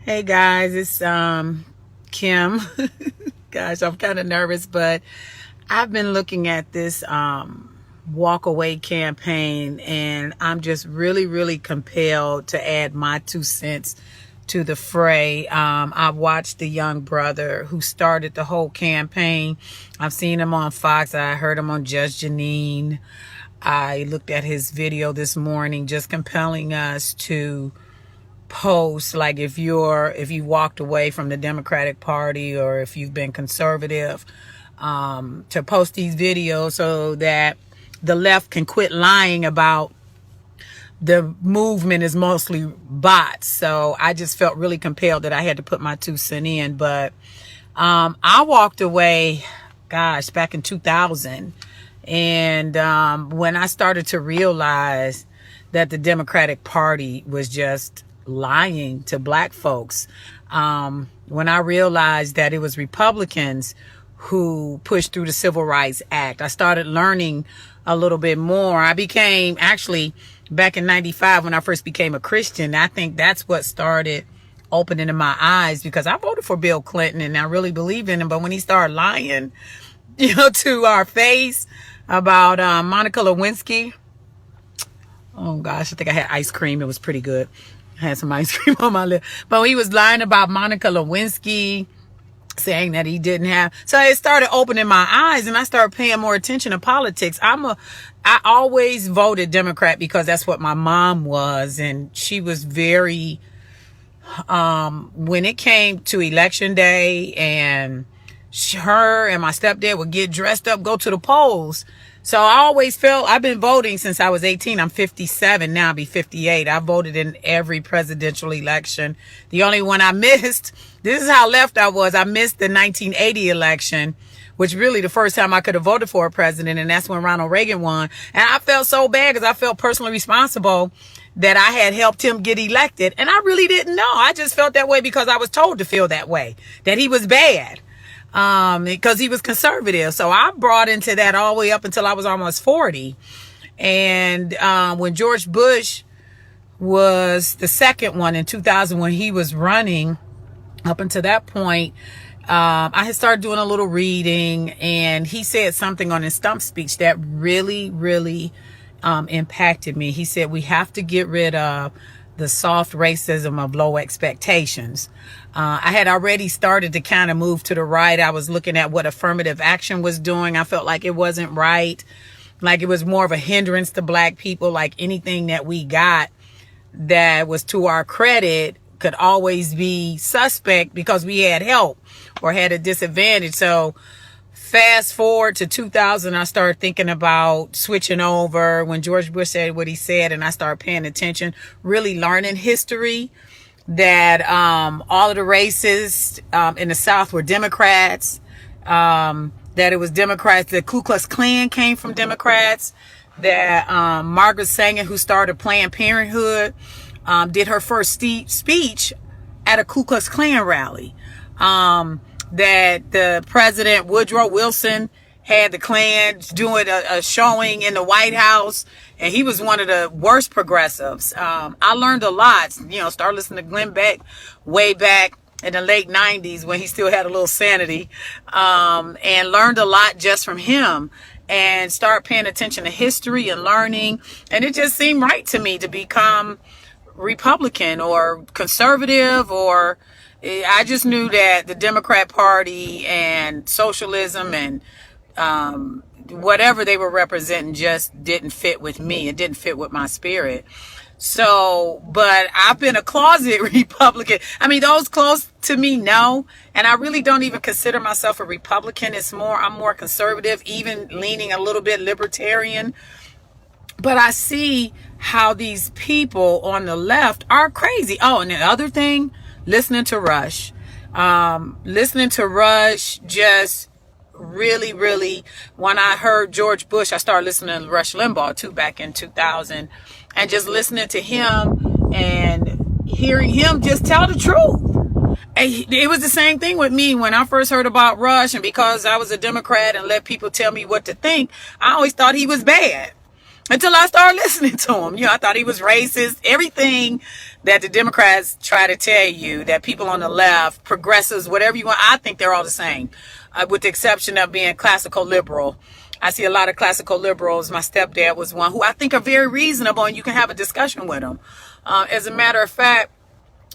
Hey guys, it's Kim. Gosh, I'm kind of nervous, but I've been looking at this WalkAway campaign, and I'm just really compelled to add my 2 cents to the fray. I've watched the young brother who started the whole campaign. I've seen him on Fox. I heard him on Judge Janine. I looked at his video this morning, just compelling us to post, like if you walked away from the Democratic Party or if you've been conservative, to post these videos so that the left can quit lying about the movement is mostly bots. So I just felt really compelled that I had to put my 2 cents in. But I walked away, gosh, back in 2000. And when I started to realize that the Democratic Party was just lying to black folks, when I realized that it was Republicans who pushed through the Civil Rights Act, I started learning a little bit more. I became, actually, back in 95, when I first became a Christian, I think that's what started opening my eyes, because I voted for Bill Clinton and I really believed in him. But when he started lying, to our face about Monica Lewinsky, oh gosh, I think I had ice cream. It was pretty good. I had some ice cream on my lip. But he was lying about Monica Lewinsky, saying that he didn't have. So it started opening my eyes, and I started paying more attention to politics. I always voted Democrat because that's what my mom was, and she was very, when it came to election day, and her and my stepdad would get dressed up, go to the polls. So I always felt, I've been voting since I was 18. I'm 57 now, I'll be 58. I voted in every presidential election. The only one I missed, this is how left I was, I missed the 1980 election, which really the first time I could have voted for a president, and that's when Ronald Reagan won. And I felt so bad because I felt personally responsible that I had helped him get elected. And I really didn't know. I just felt that way because I was told to feel that way, that he was bad. Because he was conservative. So I brought into that all the way up until I was almost 40. And when George Bush was the second one in 2000, when he was running, up until that point, I had started doing a little reading, and he said something on his stump speech that really impacted me. He said, we have to get rid of the soft racism of low expectations. I had already started to kind of move to the right. I was looking at what affirmative action was doing. I felt like it wasn't right. Like it was more of a hindrance to black people. Like anything that we got that was to our credit could always be suspect because we had help or had a disadvantage. So fast forward to 2000, I started thinking about switching over when George Bush said what he said, and I started paying attention, really learning history, that all of the racists in the South were Democrats, that it was Democrats, the Ku Klux Klan came from Democrats, that Margaret Sanger, who started Planned Parenthood, did her first speech at a Ku Klux Klan rally. That the President Woodrow Wilson had the Klan doing a showing in the White House, and he was one of the worst progressives. I learned a lot, started listening to Glenn Beck way back in the late 90s when he still had a little sanity, and learned a lot just from him, and start paying attention to history and learning. And it just seemed right to me to become Republican or conservative, or I just knew that the Democrat Party and socialism and whatever they were representing just didn't fit with me. It didn't fit with my spirit. So, but I've been a closet Republican. I mean, those close to me know, and I really don't even consider myself a Republican. I'm more conservative, even leaning a little bit libertarian. But I see how these people on the left are crazy. Oh, and the other thing, listening to Rush just really, when I heard George Bush, I started listening to Rush Limbaugh too back in 2000, and just listening to him and hearing him just tell the truth. And it was the same thing with me when I first heard about Rush, and because I was a Democrat and let people tell me what to think, I always thought he was bad. until I started listening to him. You know, I thought he was racist. Everything that the Democrats try to tell you, that people on the left, progressives, whatever you want, I think they're all the same, with the exception of being classical liberal. I see a lot of classical liberals. My stepdad was one who I think are very reasonable, and you can have a discussion with them. As a matter of fact,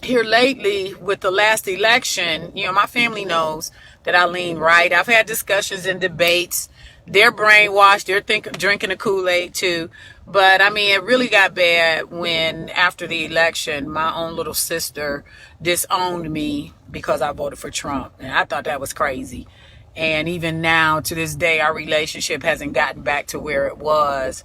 here lately with the last election, you know, my family knows that I lean right. I've had discussions and debates. They're brainwashed. They're drinking the Kool-Aid too. But I mean, it really got bad when after the election, my own little sister disowned me because I voted for Trump. And I thought that was crazy. And even now, to this day, our relationship hasn't gotten back to where it was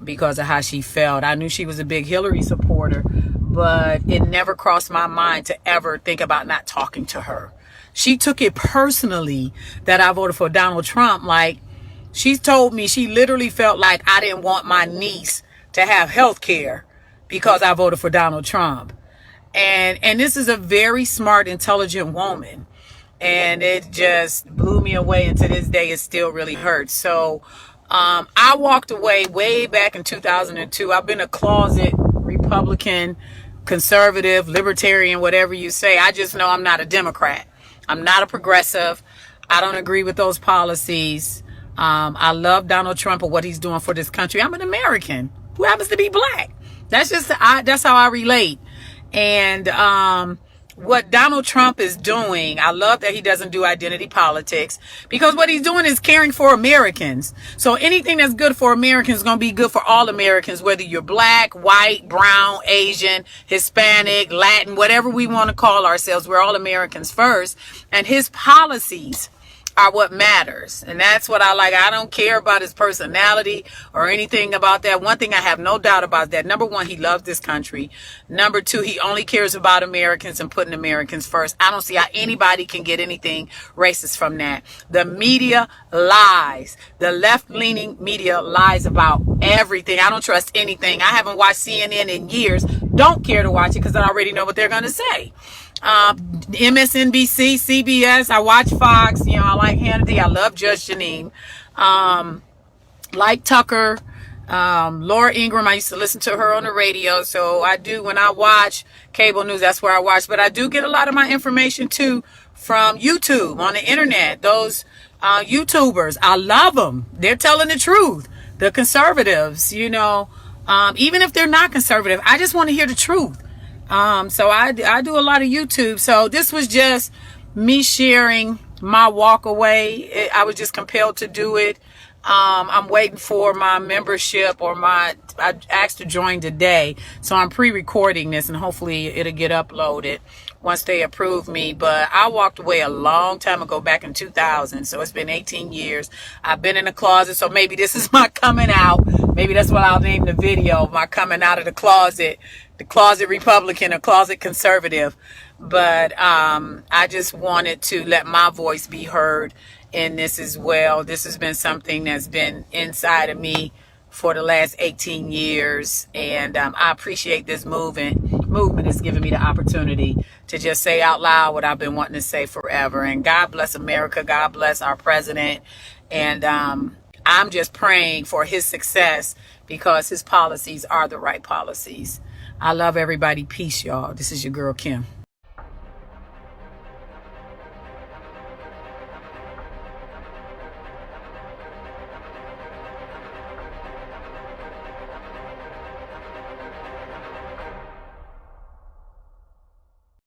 because of how she felt. I knew she was a big Hillary supporter, but it never crossed my mind to ever think about not talking to her. She took it personally that I voted for Donald Trump. Like, she told me she literally felt like I didn't want my niece to have health care because I voted for Donald Trump. And this is a very smart, intelligent woman. And it just blew me away. And to this day, it still really hurts. So I walked away way back in 2002. I've been a closet Republican, conservative, libertarian, whatever you say. I just know I'm not a Democrat. I'm not a progressive. I don't agree with those policies. I love Donald Trump and what he's doing for this country. I'm an American who happens to be black. That's how I relate. And what Donald Trump is doing, I love that he doesn't do identity politics, because what he's doing is caring for Americans. So anything that's good for Americans is going to be good for all Americans, whether you're black, white, brown, Asian, Hispanic, Latin, whatever we want to call ourselves. We're all Americans first. And his policies are what matters. And that's what I like. I don't care about his personality or anything about that. One thing I have no doubt about is that, number one, he loves this country. Number two, he only cares about Americans and putting Americans first. I don't see how anybody can get anything racist from that. The media lies. The left-leaning media lies about everything. I don't trust anything. I haven't watched CNN in years. Don't care to watch it because I already know what they're going to say. MSNBC, CBS, I watch Fox, you know, I like Hannity, I love Judge Janine, like Tucker, Laura Ingraham, I used to listen to her on the radio, so I do, when I watch cable news, that's where I watch, but I do get a lot of my information too from YouTube, on the internet. Those YouTubers, I love them, they're telling the truth. The conservatives, you know, even if they're not conservative, I just want to hear the truth. So I do a lot of YouTube. So this was just me sharing my walk away. I was just compelled to do it. I'm waiting for my membership I asked to join today. So I'm pre-recording this and hopefully it'll get uploaded once they approve me. But I walked away a long time ago, back in 2000. So it's been 18 years. I've been in the closet. So maybe this is my coming out. Maybe that's what I'll name the video, my coming out of the closet Republican or closet conservative. But I just wanted to let my voice be heard in this as well. This has been something that's been inside of me for the last 18 years. And I appreciate this movement is giving me the opportunity to just say out loud what I've been wanting to say forever. And God bless America. God bless our president. And I'm just praying for his success because his policies are the right policies. I love everybody. Peace, y'all. This is your girl, Kim.